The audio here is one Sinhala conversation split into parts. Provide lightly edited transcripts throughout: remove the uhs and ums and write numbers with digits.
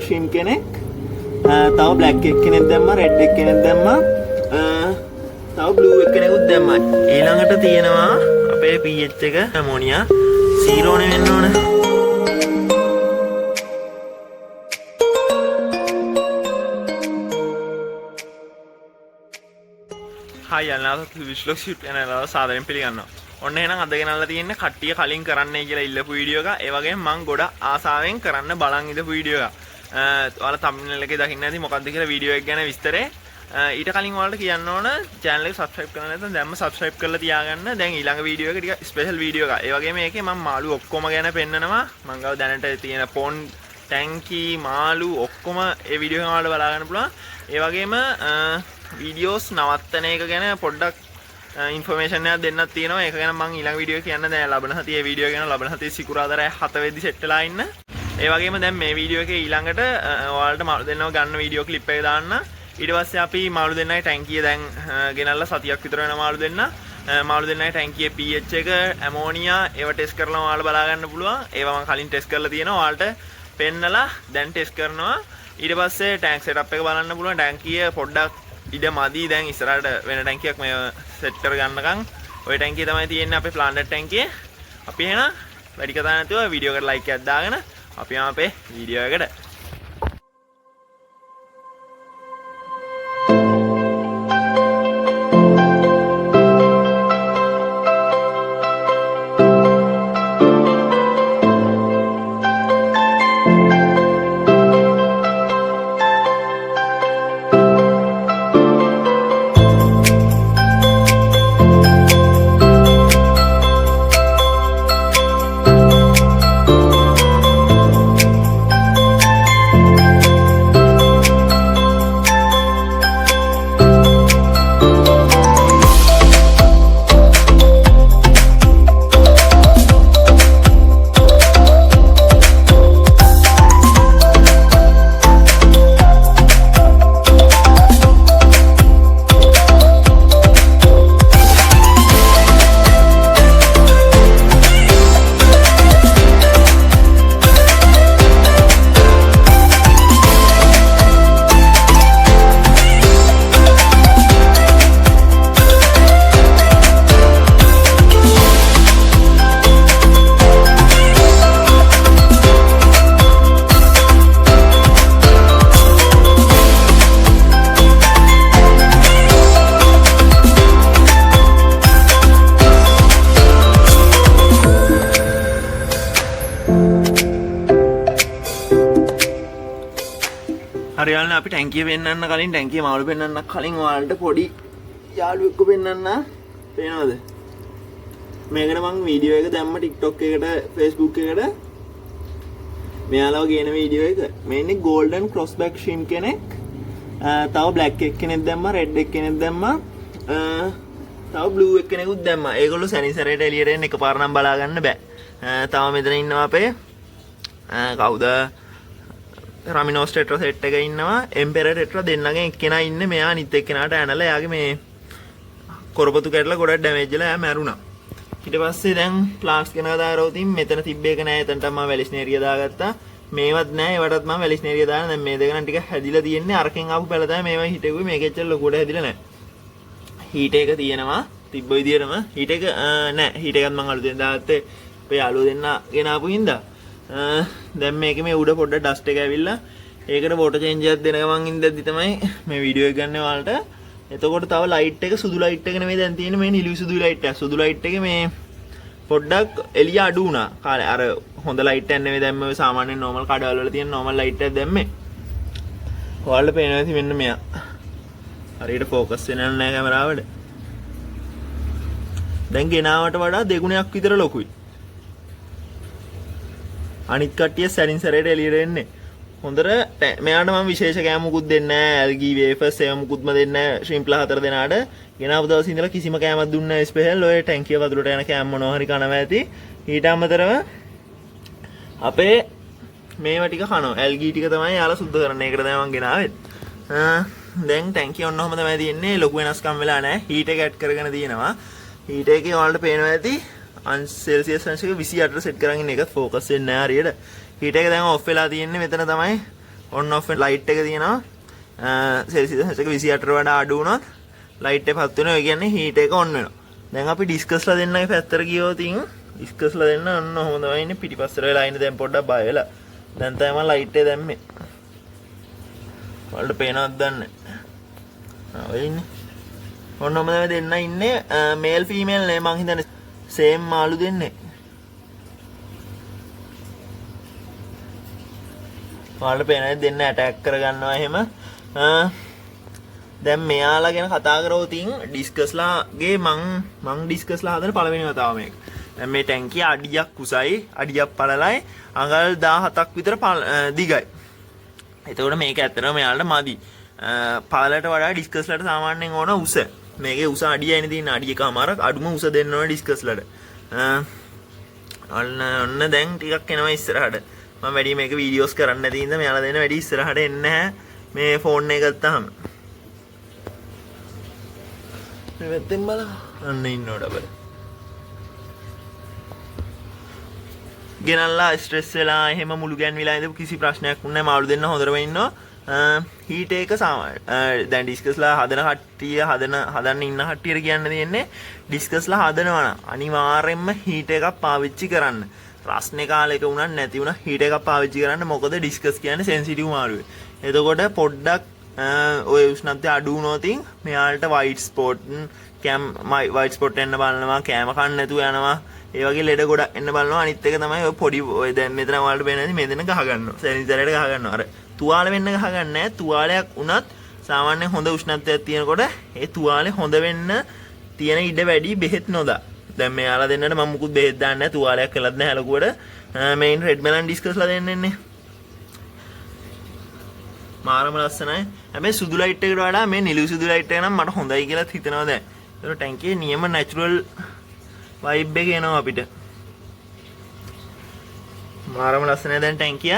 ෂ්‍රීම් කෙනෙක් තව බ්ලැක් එක කෙනෙක් දැම්මා රෙඩ් එක කෙනෙක් දැම්මා තව බ්ලූ එක කෙනෙකුත් දැම්මා ඊළඟට තියෙනවා අපේ pH එක ඇමෝනියා 0 නේ වෙන්න ඕන හයි අල්ලාහ් විශ්ලොක් ෂූට් කරනවා සාදරයෙන් පිළිගන්නවා ඔන්න එහෙනම් අද ගෙනල්ලා තියෙන්නේ කට්ටිය කලින් කරන්නයි කියලා ඉල්ලපු වීඩියෝ එක. ඒ වගේම මම ගොඩක් ආසාවෙන් කරන්න බලන් ඉඳපු වීඩියෝ එක. ඔයාලා thumbnail එකේ දකින්න ඇති මොකක්ද කියලා වීඩියෝ එක ගැන විස්තරේ. ඊට කලින් ඔයාලට කියන්න ඕන channel එක subscribe කරන්න නැත්නම් දැන්ම subscribe කරලා තියාගන්න. දැන් ඊළඟ වීඩියෝ එක ටික special වීඩියෝ එකක්. ඒ වගේම මේකේ මම මාළු ඔක්කොම ගැන පෙන්නනවා. මම ගාව දැනට තියෙන pond ටැංකි මාළු ඔක්කොම ඒ වීඩියෝ එකෙන් ඔයාලට බලා ගන්න පුළුවන්. ඒ වගේම වීඩියෝස් නවත්තන එක ගැන පොඩ්ඩක් ඉන්ෆර්මේෂන් එකක් දෙන්නත් තියෙනවා. ඒක ගැන මම ඊළඟ වීඩියෝ එක කියන්න දැන් ලබන සතියේ වීඩියෝ ගැන ලබන සතියේ සිකුරාදා රෑ 7 වෙදි සෙට් වෙලා ඉන්න. ඒ වගේම දැන් මේ වීඩියෝ එකේ ඊළඟට ඔයාලට මාළු දෙන්නව ගන්න වීඩියෝ ක්ලිප් එක දාන්න. ඊට පස්සේ අපි මාළු දෙන්නයි ටැංකිය දැන් ගෙනල්ලා සතියක් විතර වෙන මාළු දෙන්න. මාළු දෙන්නයි ටැංකියේ pH එක ඇමෝනියා ඒව ටෙස්ට් කරලා ඔයාලා බලා ගන්න පුළුවන්. ඒවා මම කලින් ටෙස්ට් කරලා තියෙනවා. ඔයාලට පෙන්නලා දැන් ටෙස්ට් කරනවා. ඊට පස්සේ ටැංක් සෙටප් එක බලන්න පුළුවන්. ටැංකිය පොඩ්ඩක් ඉඩ මදි දැන් ඉස්සරහට වෙන ටැංකියක් මේ සෙට් කර ගන්නකම් ওই ටැංකිය තමයි තියෙන්නේ අපේ ප්ලාන්ට් ටැංකිය. අපි එහෙනම් වැඩි කතා නැතුව වීඩියෝ එකට ලයික් එකක් දාගෙන අපි යමු අපේ වීඩියෝ එකට. හරියල්නේ අපි ටැංකිය පෙන්නන්න කලින් ටැංකිය මාළු පෙන්නන්න කලින් ඔයාලට පොඩි යාළුවෙක්ව පෙන්නන්න පේනවද මේකට මම වීඩියෝ එක දැම්ම TikTok එකට Facebook එකට මෙයාලව ගේන වීඩියෝ එක මේ ඉන්නේ golden crossback shrimp කෙනෙක් තව black එක කෙනෙක් දැම්මා red එක කෙනෙක් දැම්මා තව blue එක කෙනෙකුත් දැම්මා ඒගොල්ලෝ සැනිසරේට එළියට එන්න එකපාර නම් බලා ගන්න බෑ තව මෙතන ඉන්නවා අපේ කවුද රමිනෝස් ටෙට්‍රා සෙට් එක ඉන්නවා එම්පෙරර් ටෙට්‍රා දෙන්නගෙන් එක්කෙනා ඉන්නේ මෙයා අනිත් එක්කෙනාට ඇනලා එයාගේ මේ කොරපතු කැඩලා ගොඩක් ඩැමේජ් වෙලා එයා මැරුණා ඊට පස්සේ දැන් ප්ලාන්ට්ස් කෙනා දාරවතින් මෙතන තිබ්බ එක නෑ එතනට මම වැලිස්නේරිය දාගත්තා මේවත් නෑ ඒවටත් මම වැලිස්නේරිය දාන දැන් මේ දෙක නම් ටික හැදිලා තියෙන්නේ අරකින් ආපු පැල තමයි මේවා හිටෙව්වේ මේකෙච්චර ලොකුවට හැදිලා නෑ හීට් එක තියෙනවා තිබ්බ විදියටම හීට් එක නෑ හීට් එකත් මම අලුතෙන් දාගත්තේ අපේ යාළුවෝ දෙන්න ගෙනාපු හින්දා දැන් මේකේ මේ උඩ පොඩ්ඩක් ඩස්ට් එක ඇවිල්ලා ඒකට වෝටර් චේන්ජ් එකක් දෙන ගමන් ඉඳද්දි තමයි මේ වීඩියෝ එක ගන්න ඔයාලට. එතකොට තව ලයිට් එක සුදු ලයිට් එක නෙමෙයි දැන් තියෙන්නේ මේ නිලු සුදු ලයිට් එක. සුදු ලයිට් එකේ මේ පොඩ්ඩක් එළිය අඩු වුණා. කාලේ අර හොඳ ලයිට් එකක් නෙමෙයි දැන් මේ සාමාන්‍ය normal කඩවල වල තියෙන normal ලයිට් එකක් දැම්මේ. ඔයාලට පේනවා ඉතින් මෙන්න මෙයා. හරියට ફોකස් වෙන්නේ නැහැ කැමරාවට. දැන් ගෙනාවට වඩා දෙගුණයක් විතර ලොකුයි. අනිත් කට්ටිය සැරින් සැරේට එළියට එන්නේ. හොඳට මෙයාට මම විශේෂ කෑම මුකුත් දෙන්නේ නැහැ. ඇල්ගී වේෆර්ස් ඒව මුකුත්ම දෙන්නේ නැහැ. ශ්‍රිම්ප්ලා හතර දෙනාට. ගෙනාපු දවස් ඉඳලා කිසිම කෑමක් දුන්නේ නැහැ ස්පෙෂල්. ඔය ටැංකිය වතුරට යන කෑම මොනවා හරි කනවා ඇති. ඊට අමතරව අපේ මේවා ටික කනවා. ඇල්ගී ටික තමයි යාලා සුද්ධ කරන්නේ. ඒකට තමයි මම ගෙනාවෙත්. දැන් ටැංකිය ඔන්නෝම තමයි තියෙන්නේ. ලොකු වෙනස්කම් වෙලා නැහැ. හීට් එක ඇඩ් කරගෙන තියෙනවා. හීට් එකේ ඔයාලට පේනවා ඇති सेल्सियस अंश 28 सेट කරගෙන ඉන්න එක ફોකස් වෙන්නේ නැහැ හරියට. හීට් එක දැන් ඔෆ් වෙලා තියෙන්නේ මෙතන තමයි on off light එක තියෙනවා celsius 28ට වඩා අඩු වුණොත් light එක පත් වෙනවා. ඒ කියන්නේ heat එක on වෙනවා. දැන් අපි discussලා දෙන්නගේ පැත්තට ගියොත් discussලා දෙන්න අන්න ඔහොම තමයි ඉන්නේ. පිටිපස්සට වෙලා ඉන්නේ දැන් පොඩ්ඩක් බය වෙලා. දැන් තමයි light එක දැම්මේ. වලට පේනවද දන්නේ නැහැ. ඔය ඉන්නේ. ඔන්නම තමයි දෙන්න ඉන්නේ. male female නේ මං හිතන්නේ same මාළු දෙන්නේ. වලට පේනයි දෙන්න attack කරගන්නවා එහෙම. දැන් මෙයාලා ගැන කතා කරොත් ඩිස්කස්ලාගේ මං ඩිස්කස්ලා හදන පළවෙනි කතාව මේක. දැන් මේ ටැංකිය අඩියක් උසයි, අඩියක් පළලයි, අඟල් 17ක් විතර දිගයි. එතකොට මේක ඇත්තටම මෙයාලට මදි. පළලට වඩා ඩිස්කස්ලාට සාමාන්‍යයෙන් ඕන උස. මේකේ උස අඩියයිනේ තියෙන අඩියකමාරක් අඩුම උස දෙන්න ඕන ඩිස්කස්ලාට. ඔන්න දැන් ටිකක් එනවා ඉස්සරහට. මම වැඩි මේක වීඩියෝස් කරන්න නැති ඉඳ මෙයාලා දෙන්න වැඩි ඉස්සරහට එන්නේ නැහැ. මේ ෆෝන් එක ගත්තාම මේ වැත්තෙන් බලන්න අන්න ඉන්නෝ ඩබල් ගෙනල්ලා ස්ට්‍රෙස් වෙලා එහෙම මුළු ගැන්විලා ඉඳපු කිසි ප්‍රශ්නයක් නැහැ. මාළු දෙන්න හොඳටම ඉන්නවා. හීට් එක දැන් ඩිස්කස්ලා හදන කට්ටිය හදන්න ඉන්න කට්ටියට කියන්න තියෙන්නේ ඩිස්කස්ලා හදනවා නම් අනිවාර්යෙන්ම හීට් එකක් පාවිච්චි කරන්න. රස්නේ කාලයක වුණත් නැති වුණා හීට් එකක් පාවිච්චි කරන්න. මොකද ඩිස්කස් කියන්නේ සෙන්සිටිව් මාළුවේ. එතකොට පොඩ්ඩක් ඔය උෂ්ණත්වය අඩු වුණොත් මෙයාලට වයිට් ස්පොට් වයිට් ස්පොට් එන්න බලනවා, කෑම කන්න නැතුව යනවා. ඒ වගේ ලෙඩ ගොඩක් එන්න බලනවා. අනිත් එක තමයි ඔය පොඩි ඔය දැන් මෙතන වලට පේනදී මෙතන ගහ ගන්නවා. සෙන්සරයට ගහ ගන්නවා. අර තුවාල වෙන්න ගහ ගන්න නැහැ. තුවාලයක් වුණත් සාමාන්‍ය හොඳ උෂ්ණත්වයක් තියෙනකොට ඒ තුවාලේ හොඳ වෙන්න තියෙන ඉඩ වැඩි බෙහෙත් නොදා. දැන් මෙයාලා දෙන්නට මම මුකුත් බෙහෙත් දාන්නේ නැහැ. තුවාලයක් කළත් නැහැ ලකුවට. මේන් රෙඩ් මෙලන් ඩිස්කස්ලා දෙන්නෙන්නේ. මාරම ලස්සනයි. හැබැයි සුදු ලයිට් එකට වඩා මේ නිලු සුදු ලයිට් එක නම් මට හොඳයි කියලා හිතෙනවා දැන්. ඒක ටැංකියේ නියම නැචරල් වයිබ් එක එනවා අපිට. මාරම ලස්සනයි දැන් ටැංකිය.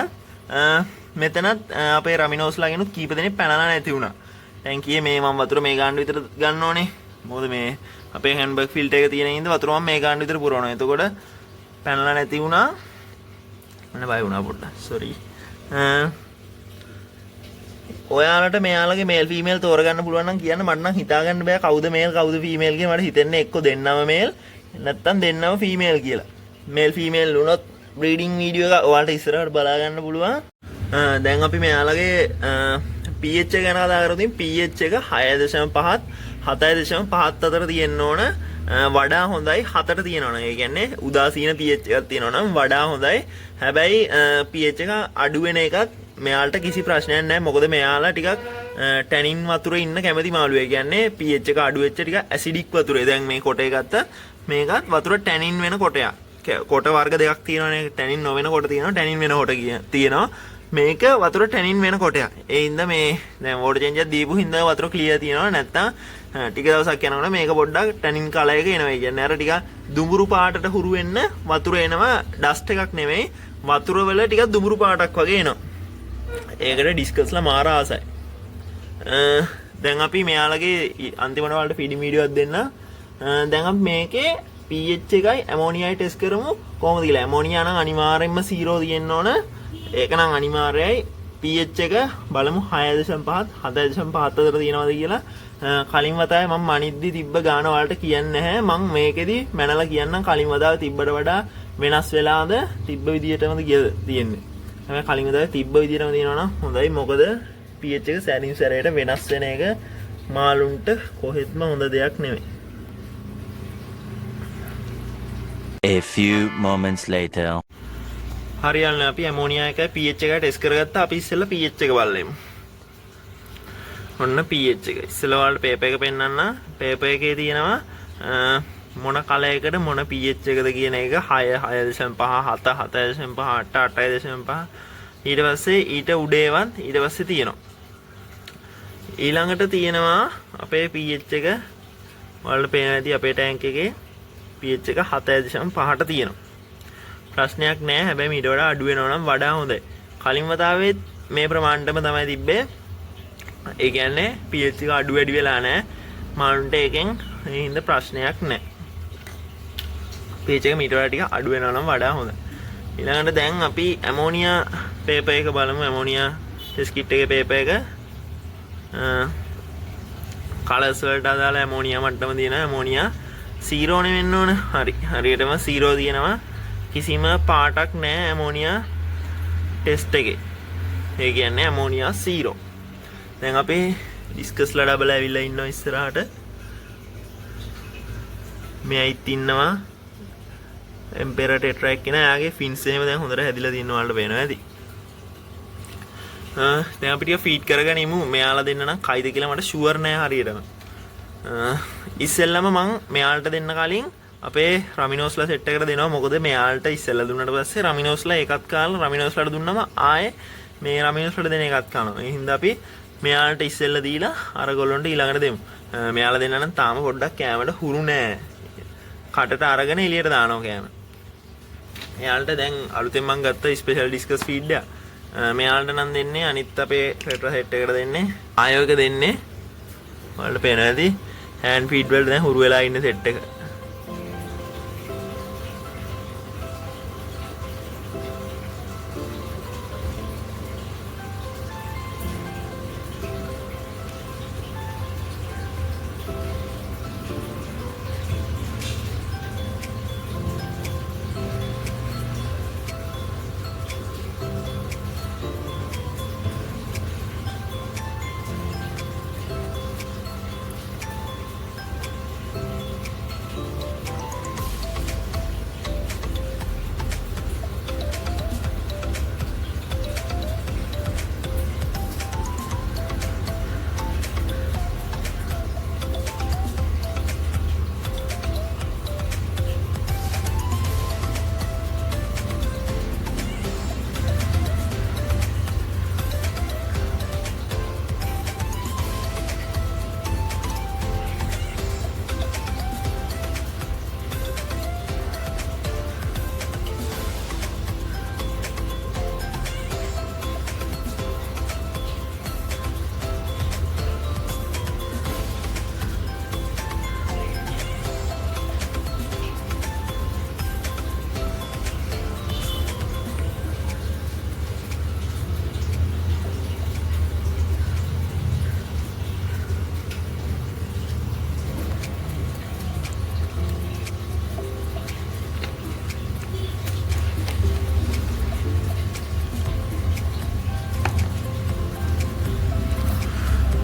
මෙතනත් අපේ රමිනෝස්ලා ගෙනුත් කීප දෙනෙක් පැනලා නැති වුණා. ටැංකියේ මේ මම වතුර මේ ගාන්න විතර ගන්න ඕනේ. මොකද මේ අපේ හැන්ඩ්බැග් ෆිල්ටර් එක තියෙන ඉඳ වතුර මම මේ ගාන්න විතර පුරවනවා. එතකොට පැනලා නැති වුණා. මම බය වුණා පොඩ්ඩක්. සෝරි. ඔයාලට මෙයාලගේ මේල් ෆීමේල් තෝරගන්න පුළුවන් නම් කියන්න. මට නම් හිතා ගන්න බෑ කවුද මේල් කවුද ෆීමේල් කියලා. මට හිතෙන්නේ එක්ක දෙන්නම මේල් නැත්තම් දෙන්නම ෆීමේල් කියලා. මේල් ෆීමේල් වුණොත් බ්‍රීඩින් වීඩියෝ එක ඔයාලට ඉස්සරහට බලා ගන්න පුළුවන්. දැන් අපි මෙයාලගේ pH එක ගැන කතා කරද්දී pH එක 6.5 7.5 අතර තියෙන්න ඕන. වඩා හොඳයි 7ට තියෙනවා නම්. ඒ කියන්නේ උදාසීන pH එකක් තියෙනවා නම් වඩා හොඳයි. හැබැයි pH එක අඩු වෙන එකත් මෙයාලට කිසි ප්‍රශ්නයක් නැහැ. මොකද මෙයාලා ටිකක් ටැනින් වතුරේ ඉන්න කැමති මාළුවෝ. ඒ කියන්නේ pH එක අඩු වෙච්ච ටික ඇසිඩික් වතුරේ. දැන් මේ කොටේ ගත්ත මේකත් වතුර ටැනින් වෙන කොටයක්. කොට වර්ග දෙකක් තියෙනවානේ. ටැනින් නොවන කොට තියෙනවා, ටැනින් වෙන කොට තියෙනවා. මේක වතුර ටැනින් වෙන කොටයක්. ඒ හින්දා මේ දැන් වෝටර් චේන්ජ් එකක් දීපු හින්දා වතුර ක්ලියර් තියෙනවා. නැත්තම් ටික දවසක් යනකොට මේක පොඩ්ඩක් ටැනින් කලර් එක එනවා. ඒ කියන්නේ අර ටික දුඹුරු පාටට හුරු වෙන්න වතුර එනවා. ඩස්ට් එකක් නෙමෙයි. වතුර වල ටිකක් දුඹුරු පාටක් වගේ එනවා. ඒකට ඩිස්කස්ලා මාර ආසයි. දැන් අපි මෙයාලගේ අන්තිමට වලට ෆීඩින් වීඩියෝ එකක් දෙන්න. දැන් අපි මේකේ pH එකයි ඇමෝනියයි ටෙස්ට් කරමු කොහොමද කියලා. ඇමෝනියා නම් අනිවාර්යෙන්ම 0 තියෙන්න ඕන. ඒක නම් අනිවාර්යයි. pH එක බලමු 6.5 7.5 අතර තියෙනවද කියලා. කලින් වතාවේ මම මනිද්දි තිබ්බ ගාන වලට කියන්නේ නැහැ. මම මේකෙදි මැනලා කියන්නම් කලින් වතාවේ තිබ්බට වඩා වෙනස් වෙලාද තිබ්බ විදියටමද තියෙන්නේ. හැබැයි කලින් වතාවේ තිබ්බ විදියටම තියෙනවා නම් හොඳයි. මොකද pH එක සැරින් සැරේට වෙනස් වෙන එක මාළුන්ට කොහෙත්ම හොඳ දෙයක් නෙමෙයි. A few moments later. හරියන්නේ අපි ඇමෝනියා එකයි pH එකයි ටෙස්ට් කරගත්තා. අපි ඉස්සෙල්ලා pH එක බලමු. ඔන්න pH එක. ඉස්සෙල්ලා වලට පේපර් එක පෙන්නන්න. පේපර් එකේ තියෙනවා මොන කලයකද මොන pH එකද කියන එක 6 6.5 7 7.5 8 8.5 ඊට පස්සේ ඊට උඩේවත් ඊට පස්සේ තියෙනවා. ඊළඟට තියෙනවා අපේ pH එක වලට පේන ඇති අපේ ටැංක් එකේ pH එක 7.5ට තියෙනවා. ප්‍රශ්නයක් නෑ. හැබැයි ඊට වඩා අඩු වෙනවා නම් වඩා හොඳයි. කලින් වතාවේ මේ ප්‍රමාණයටම තමයි තිබ්බේ. ඒ කියන්නේ pH එක අඩු වැඩි වෙලා නෑ. මාළුන්ට එකෙන් ඒ හින්දා ප්‍රශ්නයක් නෑ. pH එක ඊට වඩා ටික අඩු වෙනවා නම් වඩා හොඳයි. ඊළඟට දැන් අපි ඇමෝනියා පේපර් එක බලමු. ඇමෝනියා ටෙස්ට් කිට් එකේ පේපර් එක කලර්ස් වලට අදාළ ඇමෝනියා මට්ටම තියෙනවා. ඇමෝනියා 0 නේ වෙන්න ඕන. හරි. හරියටම 0 තියෙනවා. කිසිම පාටක් නැහැ ඇමෝනියා ටෙස්ට් එකේ. ඒ කියන්නේ ඇමෝනියා 0. දැන් අපි ඩිස්කස්ලා ඩබල් ඇවිල්ලා ඉන්නවා ඉස්සරහට. මෙයිත් ඉන්නවා එම්පෙරා ටෙට්‍රා එක කියන එයාගේ ෆින්ස් එහෙම දැන් හොඳට හැදිලා තියෙනවා වලට පේනවා ඇති. දැන් අපි ටික ෆීඩ් කරගෙන ඉමු. මෙයාලා දෙන්න නම් කයිද කියලා මට ෂුවර් නෑ හරියටම. ඉස්සෙල්ලම මං මෙයාලට දෙන්න කලින් අපේ රමිනෝස්ලා සෙට් එකට දෙනවා. මොකද මෙයාලට ඉස්සෙල්ලා දුන්නාට පස්සේ රමිනෝස්ලා එකත් කාලා රමිනෝස්ලාට දුන්නම ආයේ මේ රමිනෝස්ලාට දෙන එකත් කනවා. ඒ හින්දා අපි මෙයාලට ඉස්සෙල්ලා දීලා අර ගොල්ලොන්ට ඊළඟට දෙමු. මෙයාලා දෙන්න නම් තාම පොඩ්ඩක් කෑමට හුරු නෑ. කටට අරගෙන එළියට දානවා කෑම. මෙයාලට දැන් අලුතෙන් මම ගත්ත ස්පෙෂල් ඩිස්කස් ෆීඩ් එක. මෙයාලට නම් දෙන්නේ අනිත් අපේ ටෙට්‍රා සෙට් එකට දෙන්නේ ආයෝක දෙන්නේ. ඔයාලට පේනවා ඇති හෑන්ඩ් ෆීඩ් වලට දැන් හුරු වෙලා ඉන්න සෙට් එක.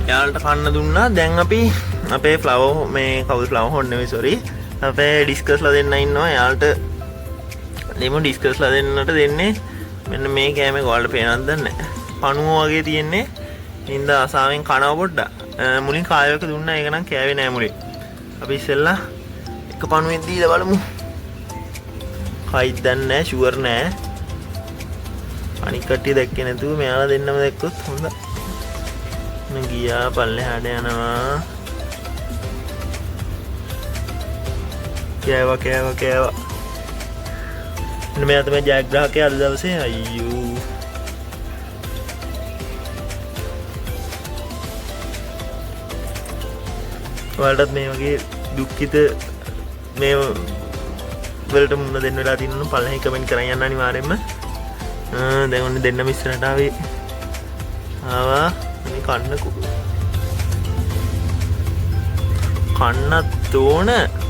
යාලට කන්න දුන්නා. දැන් අපි අපේ ෆ්ලවර් මේ කවුද ෆ්ලවර් හොන් නෙවෙයි සෝරි. අපේ ඩිස්කස්ලා දෙන්න ඉන්නවා. යාලට දෙමු ඩිස්කස්ලා දෙන්නට දෙන්නේ මෙන්න මේ කෑම එක ඔයාලට පේනවද දන්නේ නැහැ. පණුව වගේ තියෙන්නේ. ඉඳ ආසාවෙන් කනවා පොඩ්ඩක්. මුලින් කායයක දුන්නා. ඒක නම් කෑවේ නෑ මුලින්. අපි ඉස්සෙල්ලා එක පණුවෙන් දීලා බලමු. කයිද දන්නේ නැහැ ෂුවර් නෑ. අනික් කට්ටිය දැක්කේ නැතුව මෙයාලා දෙන්නම දැක්කොත් හොඳයි. ගියා පල්ලෙහාට යනවා. කෑවා. මෙයා තමයි ජයග්‍රාහකයා අද දවසේ. අයියෝ. ඔයාලටත් මේ වගේ දුක්ඛිත මේ වලට මුහුණ දෙන්න වෙලා තියෙනවා. පල්ලෙහා කමෙන්ට් කරන් යන්න අනිවාර්යෙන්ම. දැන් ඔන්න දෙන්නම ඉස්සරහට ආවා. කන්නකෝ කන්නත් ඕන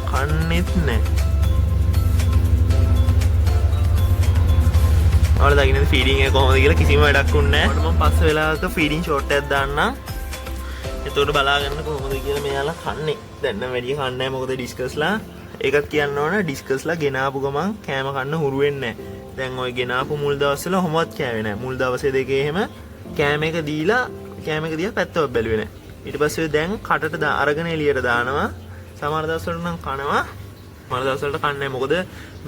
කන්නෙත් නෑ. ඔයාලා දකින්නද ෆීඩින් එක කොහොමද කියලා කිසිම වැඩක් උන්නේ නෑ. මම පස්ස වෙලාවක ෆීඩින් ෂෝට් එකක් දාන්නම්. එතකොට බලාගන්න කොහොමද කියලා මෙයාලා කන්නේ. දැන් නම් වැඩි කන්නේ නෑ මොකද ඩිස්කස්ලා ඒකත් කියන්න ඕන ඩිස්කස්ලා ගෙනාපු ගමන් කෑම කන්න හුරු වෙන්නේ නෑ. දැන් ওই ගෙනාපු මුල් දවස්වල කොහොමවත් කෑවේ නෑ. මුල් දවසේ දෙකේ එහෙම කෑම එක දීලා පැත්තව බැලුවේ නෑ. ඊට පස්සේ දැන් කටට අරගෙන එළියට දානවා. සමහර දවස්වල නම් කනවා. සමහර දවස්වලට කන්නේ නෑ. මොකද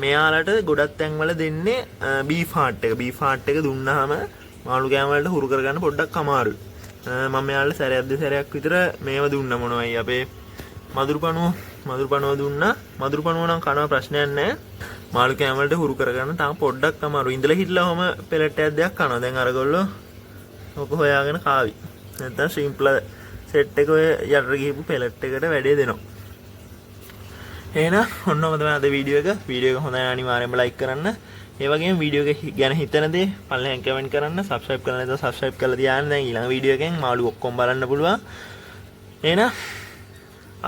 මෙයාලට ගොඩක් තැන්වල දෙන්නේ බීෆ් හාට් එක. බීෆ් හාට් එක දුන්නාම මාළු කෑම වලට හුරු කරගන්න පොඩ්ඩක් අමාරුයි. මම මෙයාලට සැරයක් දෙසරයක් විතර මේව දුන්න මොනවයි අපේ මදුරු පණුව දුන්නා. මදුරු පණුව නම් කනවා ප්‍රශ්නයක් නෑ. මාළු කෑම වලට හුරු කරගන්න තාම පොඩ්ඩක් අමාරුයි. ඉඳලා හිටලා ඔහම පෙලට් එකක් දෙයක් කනවා. දැන් අරගොල්ලෝ ඔක හොයාගෙන කාවි. නැත්නම් සිම්පල් සෙට් එක ඔය යටට ගිහපු පෙලට් එකට වැඩේ දෙනවා. එහෙනම් ඔන්නම තමයි අද වීඩියෝ එක. වීඩියෝ එක හොඳයි අනිවාර්යෙන්ම ලයික් කරන්න. ඒ වගේම වීඩියෝ එක ගැන හිතන දේ පල්ලෙන් කමෙන්ට් කරන්න, subscribe කරන්න නැත්නම් subscribe කරලා තියාන්න. දැන් ඊළඟ වීඩියෝ එකෙන් මාළු ඔක්කොම බලන්න පුළුවන්. එහෙනම්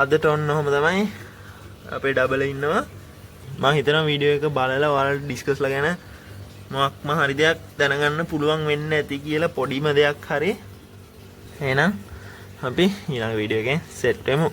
අදට ඔන්න ඔහම තමයි අපේ ඩබල ඉන්නවා. මම හිතනවා වීඩියෝ එක බලලා ඔයාලට ඩිස්කස්ලා ගැන මොකක්ම හරි දෙයක් දැනගන්න පුළුවන් වෙන්න ඇති කියලා පොඩිම දෙයක් හරි. එහෙනම් අපි ඊළඟ වීඩියෝ එකෙන් සෙට් වෙමු.